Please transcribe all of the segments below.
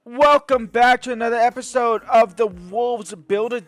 Welcome back to another episode of the Wolves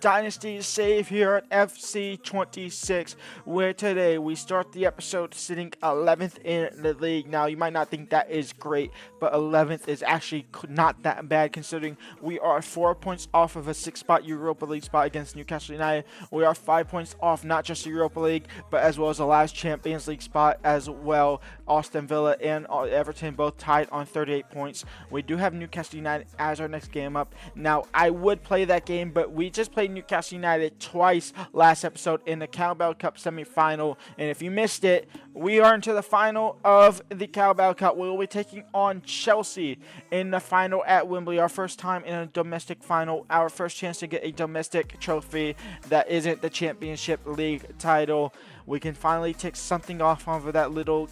Dynasty save here at FC26, where today we start the episode sitting 11th in the league. Now, you might not think that is great, but 11th is actually not that bad considering we are 4 points off of a 6-spot Europa League spot against Newcastle United. We are 5 points off not just the Europa League, but as well as the last Champions League spot as well. Aston Villa and Everton both tied on 38 points. We do have Newcastle United as our next game up. Now, I would play that game, but we just played Newcastle United twice last episode in the Carabao Cup semi-final, and if you missed it, we are into the final of the Carabao Cup. We will be taking on Chelsea in the final at Wembley, our first time in a domestic final, our first chance to get a domestic trophy that isn't the Championship League title. We can finally take something off of that little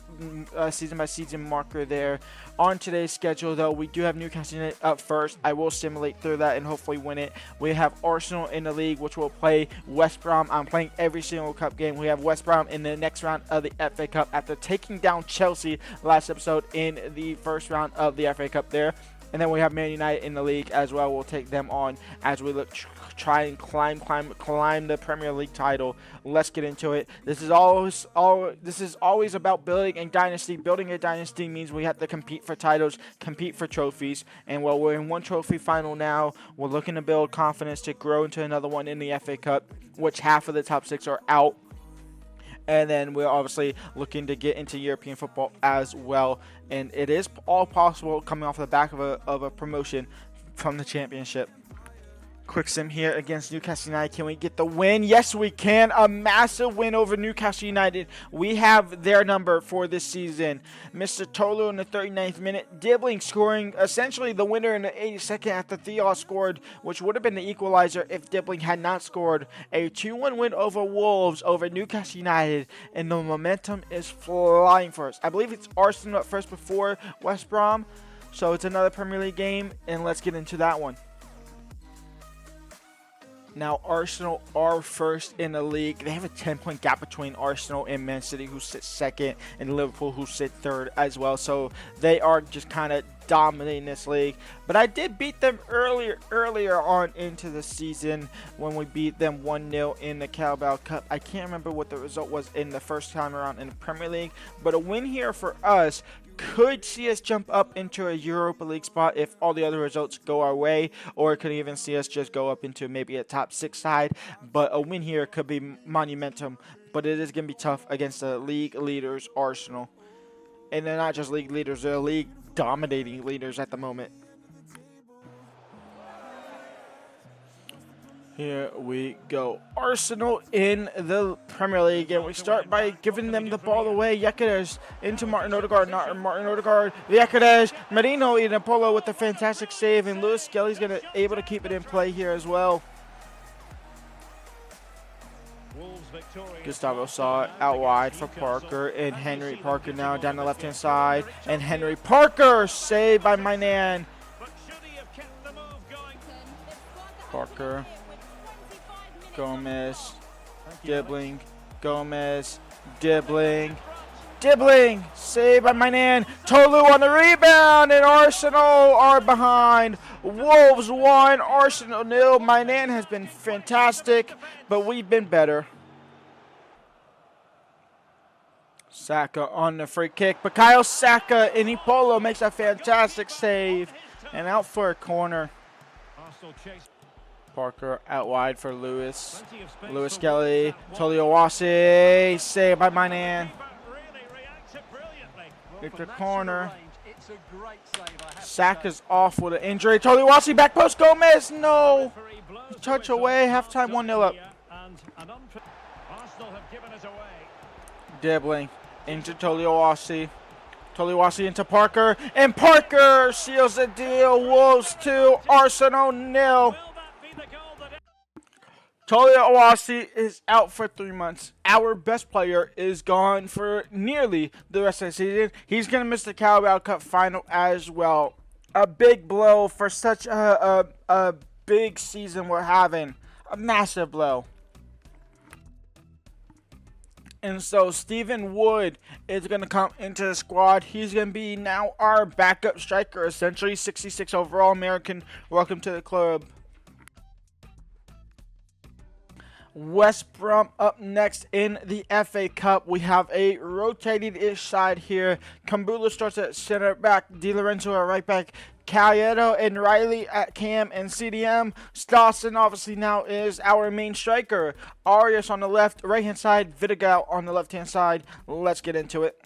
season-by-season marker there. On today's schedule, though, we do have Newcastle United up first. I will simulate through that and hopefully win it. We have Arsenal in the league, which will play West Brom. I'm playing every single cup game. We have West Brom in the next round of the FA Cup after taking down Chelsea last episode in the first round of the FA Cup there. And then we have Man United in the league as well. We'll take them on as we look try and climb the Premier League title. Let's get into it. This is always about building a dynasty. Building a dynasty means we have to compete for titles, compete for trophies. And while we're in one trophy final now, we're looking to build confidence to grow into another one in the FA Cup, which half of the top 6 are out. And then we're obviously looking to get into European football as well. And it is all possible coming off the back of a promotion from the Championship. Quick sim here against Newcastle United. Can we get the win? Yes, we can. A massive win over Newcastle United. We have their number for this season. Mr. Tolu in the 39th minute. Dibbling scoring essentially the winner in the 82nd after Theos scored, which would have been the equalizer if Dibbling had not scored. A 2-1 win over Wolves, over Newcastle United, and the momentum is flying for us. I believe it's Arsenal at first before West Brom, so it's another Premier League game, and let's get into that one. Now, Arsenal are first in the league. They have a 10-point gap between Arsenal and Man City, who sit second, and Liverpool, who sit third as well. So they are just kind of dominating this league. But I did beat them earlier on into the season when we beat them 1-0 in the Carabao Cup. I can't remember what the result was in the first time around in the Premier League, but a win here for us could see us jump up into a Europa League spot if all the other results go our way, or it could even see us just go up into maybe a top 6 side. But a win here could be monumentum, but it is going to be tough against the league leaders, Arsenal. And they're not just league leaders, they're league dominating leaders at the moment. Here we go. Arsenal in the Premier League, and we start by giving them the ball away. Yekeres into Martin Odegaard, not Martin Odegaard. Yekeres, Marino and Apollo with a fantastic save, and Lewis Skelly's able to keep it in play here as well. Gustavo saw it out wide for Parker, and Henry Parker now down the left-hand side, and Henry Parker saved by my man. Parker. Gomez, Dibbling, Gomez, Dibbling, saved by my man. Tolu on the rebound, and Arsenal are behind. Wolves 1, Arsenal 0. My man has been fantastic, but we've been better. Saka on the free kick, Bukayo Saka, and Ipolo makes a fantastic save, and out for a corner. Parker out wide for Lewis. Lewis Skelly, Toliowasi, saved by my man. Victor corner. Saka's off with an injury. Toliowasi back post, Gomez, no. Touch away, halftime 1-0 up. Dibbling into Toliowasi. Toliowasi into Parker, and Parker seals the deal. Wolves 2, Arsenal 0. Toliowasi is out for 3 months. Our best player is gone for nearly the rest of the season. He's going to miss the Carabao Cup final as well. A big blow for such a big season we're having. A massive blow. And so Stephen Wood is going to come into the squad. He's going to be now our backup striker, essentially 66 overall American. Welcome to the club. West Brom up next in the FA Cup. We have a rotated-ish side here. Kambula starts at center back. Di Lorenzo at right back. Calleto and Riley at cam and CDM. Stawson obviously now is our main striker. Arias on the left, right-hand side. Vidigal on the left-hand side. Let's get into it.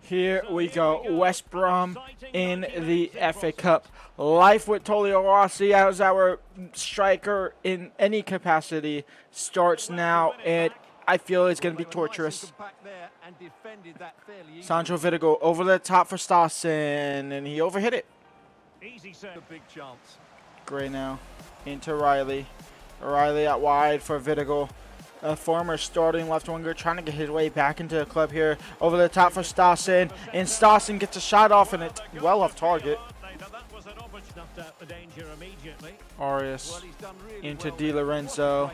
Here we go. West Brom in the FA Cup. Life with Tolio Rossi as our striker in any capacity starts now, and I feel it's going to be torturous. Sandro Vidigal over the top for Stawson, and he overhit it. Gray now into Riley. Riley out wide for Vidigal. A former starting left winger trying to get his way back into the club here. Over the top for Stawson, and Stawson gets a shot off, and it's well off target. Arias into Di Lorenzo.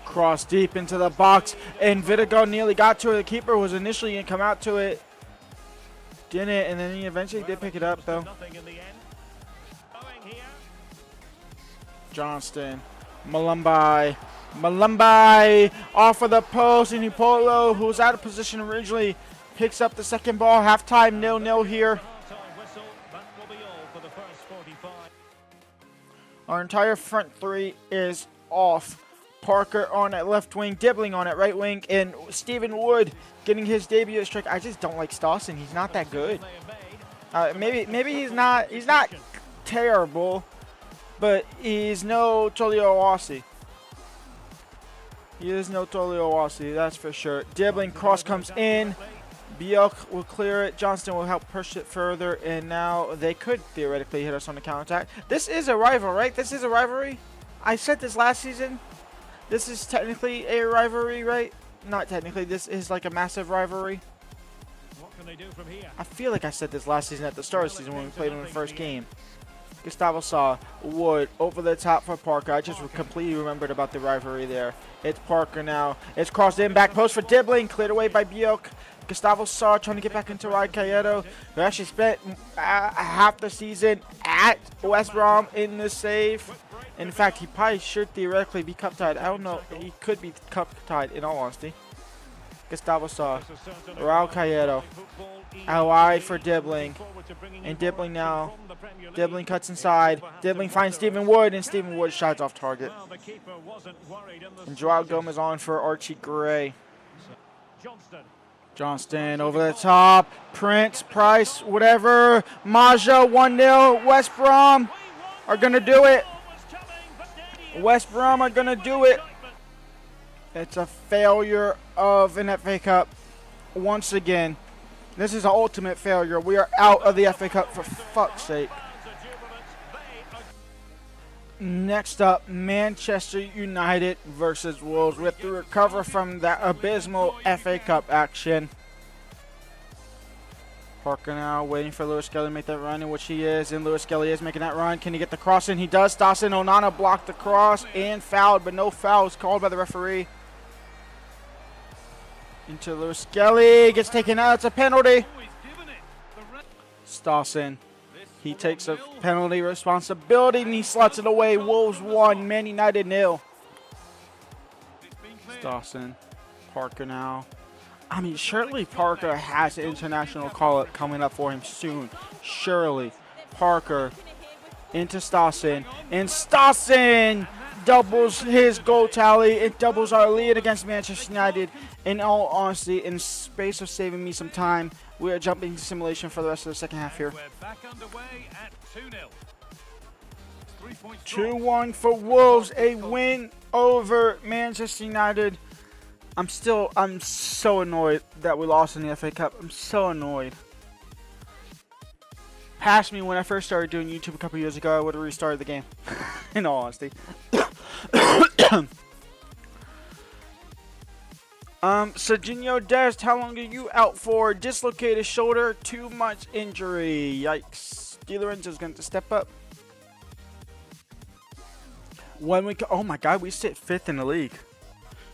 Cross deep into the box, and Vidigal nearly got to it. The keeper was initially going to come out to it. Didn't, and then he eventually did pick it up, though. Johnston. Malumbai off of the post, and Ipolo, who was out of position originally, picks up the second ball. Halftime 0-0 here. Our entire front three is off. Parker on at left wing, Dibbling on at right wing, and Stephen Wood getting his debut at strike. I just don't like Stawson. He's not that good. Maybe he's not terrible, but he's no Tolio Rossi. He is no Tolio Rossi, that's for sure. Dibbling cross comes in. Bjelk will clear it. Johnston will help push it further, and now they could theoretically hit us on the counterattack. This is a rival, right? This is a rivalry. I said this last season. This is technically a rivalry, right? Not technically. This is like a massive rivalry. What can they do from here? I feel like I said this last season at the start of the season when we played in the first game. Gustavo Saw, Wood over the top for Parker. I just completely remembered about the rivalry there. It's Parker now. It's crossed in, back post for Dibbling, cleared away by Bjelk. Gustavo Saw trying to get back into Ryan Calleto, who actually spent half the season at West Brom in the save. In fact, he probably should theoretically be cup tied. I don't know. He could be cup tied in all honesty. Gustavo Saw, Raul Calleto, out wide for Dibbling, and Dibbling now. Dibbling cuts inside. Dibbling finds Stephen Wood, and Stephen Wood shots off target. And Joao Gomez on for Archie Gray. Johnston over the top. Prince, Price, whatever. Maja 1-0. West Brom are going to do it. West Brom are going to do it. It's a failure of an FA Cup once again. This is an ultimate failure. We are out of the FA Cup for fuck's sake. Next up, Manchester United versus Wolves. We have to recover from that abysmal FA Cup action. Parker now waiting for Lewis Skelly to make that run, in which he is. And Lewis Skelly is making that run. Can he get the cross in? He does. Dawson Onana blocked the cross and fouled, but no foul was called by the referee. Into Lewis Skelly. Gets taken out. It's a penalty. Stawson. He takes a penalty responsibility and he slots it away. Wolves 1, Man United 0. Stawson. Parker now. I mean, surely Parker has an international call-up coming up for him soon. Surely. Parker into Stawson. And Stawson doubles his goal tally. It doubles our lead against Manchester United. In all honesty, in space of saving me some time, we are jumping to simulation for the rest of the second half here. 2-1 for Wolves, a win over Manchester United. I'm so annoyed that we lost in the FA Cup. I'm so annoyed. Past me when I first started doing YouTube a couple years ago, I would have restarted the game. In all honesty. Serginho Dest, how long are you out for? Dislocated shoulder, too much injury. Yikes. Di Lorenzo's going to step up. Oh my God, we sit 5th in the league.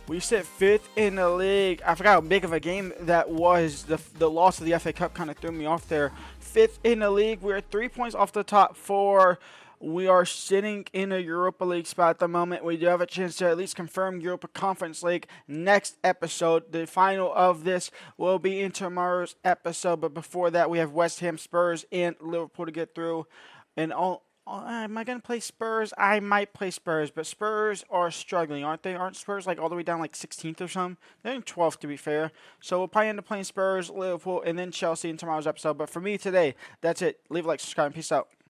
We sit 5th in the league. I forgot how big of a game that was. The loss of the FA Cup kind of threw me off there. 5th in the league. We're 3 points off the top 4. We are sitting in a Europa League spot at the moment. We do have a chance to at least confirm Europa Conference League next episode. The final of this will be in tomorrow's episode. But before that, we have West Ham, Spurs, and Liverpool to get through. And am I going to play Spurs? I might play Spurs, but Spurs are struggling, aren't they? Aren't Spurs like all the way down like 16th or something? They're in 12th to be fair. So we'll probably end up playing Spurs, Liverpool, and then Chelsea in tomorrow's episode. But for me today, that's it. Leave a like, subscribe, and peace out.